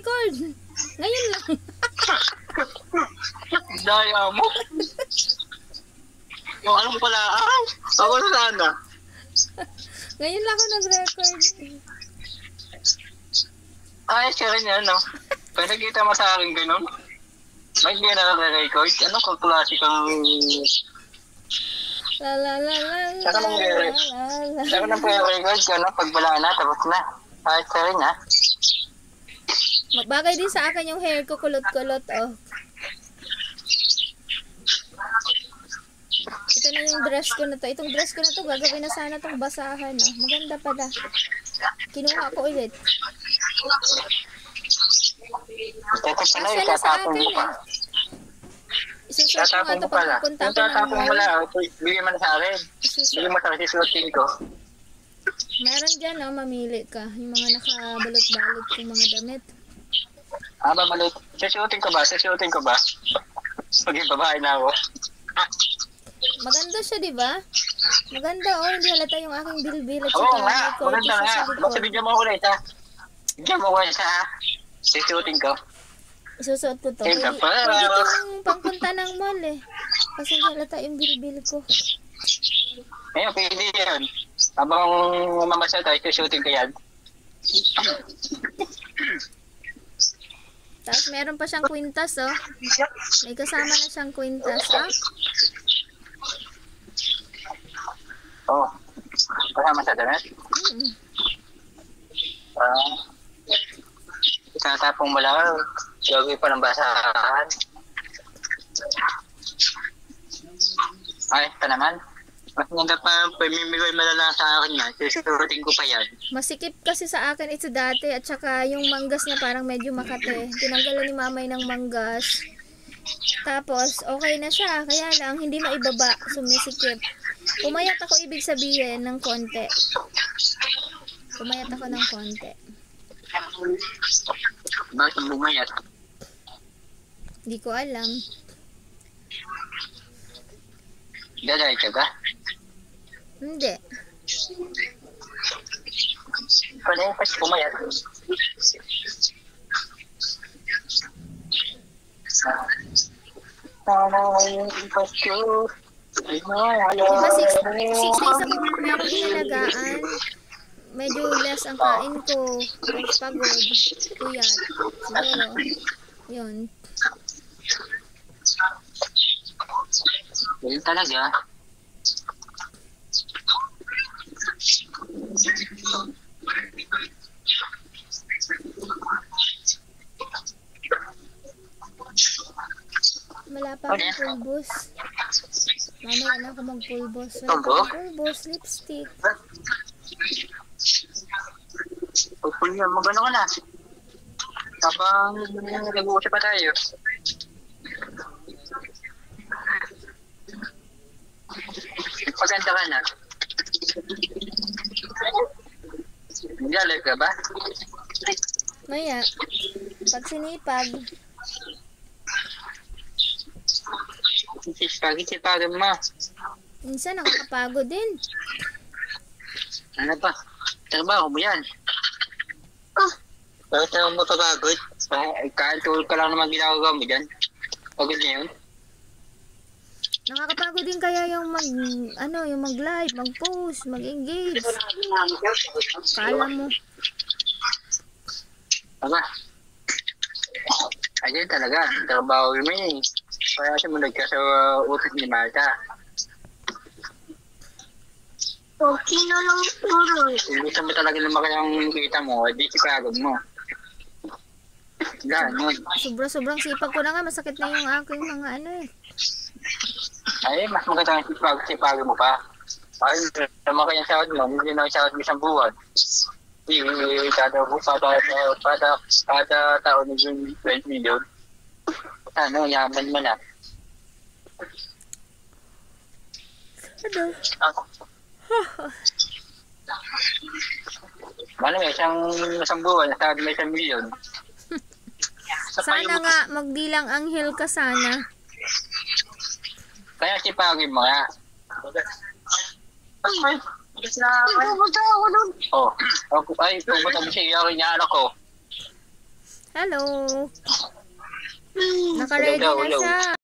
nag-record. Ngayon lang. Daya mo. Yung anong pala, ako na sana. Ngayon lang ako nag-record. Ayos ka rin yan, no? Pag nakita mo sa akin ganun, may hindi na nag-record. Ano kung klase kang... La la la la la Saka nang la. saka nang pre-record ka, no? Pag wala na, tapos na. Ayos ka rin, ha? Bagay din sa akin yung hair ko, kulot-kulot, oh. Ito na yung dress ko na to. Itong dress ko na to, gagawin na sana tong basahan, oh. Maganda pala. Kinuha ko ulit. Ito pa na, Kasya na sa itatapon akin, mo pa. eh. Isusuot ko nga Tatapon to mo pala. pagpunta Yung ko ng tatapon mo mall. lang, bigyan mo na sa akin. Bigyan mo sa sisuotin ko. Meron dyan, oh, mamili ka. Yung mga nakabalot-balot kong mga damit. Ba, malit. Sisuotin ko ba? Sisuotin ko ba? Paging babae na ako. Maganda siya, di ba? Maganda, oh. Hindi halata yung aking bilbil at Oo saka nga, may korte maganda siya nga. sa Basta likod. bigyan mo ako ulit, ha? Bigyan mo ko sa sisuotin ko. Isusuot ko to. Eh, Pwede, kapal. pwede itong pangpunta ng mall, eh. Kasi hindi halata yung bilbil ko. Ngayon, pwede yun. Habang mamasal tayo, sisuotin ko yan. Tapos meron pa siyang kwintas, oh. May kasama na siyang kwintas, ah. Oo. Kasama sa damit. Tatapong mo lang. Gagawin pa ng basahan. Ay, ito naman. Mas maganda pa, pamimigay mo na lang sa akin yan. Susurutin ko pa yan. Masikip kasi sa akin ito dati at saka yung manggas niya parang medyo makate. Tinanggalan ni mamay ng manggas. Tapos, okay na siya. Kaya lang, hindi maibaba. Sumisikip. Pumayat ako ibig sabihin ng konti. Pumayat ako ng konti. Bakit ang bumayat? Hindi ko alam. Dadaya ka ba? Hindi. Pwede yung pas pumayat. Diba 6 days ako merong inalagaan. Medyo less ang kain ko. Tapos pagod. Puyat. Siguro. Yun. Yun talaga. Wala pa akong pulbos. Mamaya na ako magpulbos. Wala pa akong pulbos. Lipstick. Hopefully, magano ka na. Habang nag-uusap pa tayo. Maganda ka na. Nag-live ka ba? Maya. Pag sinipag. Sipagin mo. Minsan nakakapagod din. Ano pa? Trabaho mo yan. Bakit naman mapapagod? Kahit tulog ka lang naman ginagawa mo dyan. Pagod na yun. Nakakapagod din kaya yung yung mag-live, mag-post, mag-engage. Kala mo. Aba. Ayun talaga. Trabaho mo yun. Kaya sumunod ka sa utos ni Marta. Okay na lang puro. Gusto mo talaga lumaki ang kita mo, di sipagod mo. Ganon. Sobrang sipag ko na nga. Masakit na yung aking mga Ay, mas maganda ang sipagod mo pa. Ay, lumaki ang sahod mo, hindi na ang sahod mo isang buwan. Kada taon yung 12 million. Ano, yaman mo na. Ano isang buwan, nasahod mo 1 million. Sana nga, magdilang anghel ka sana. Kaya sipagin mo nga. Ay, pupunta ako doon. Ay, pupunta mo siya yung anak ko. Hello. Hmm. Naka-ready Hello, na hello. siya.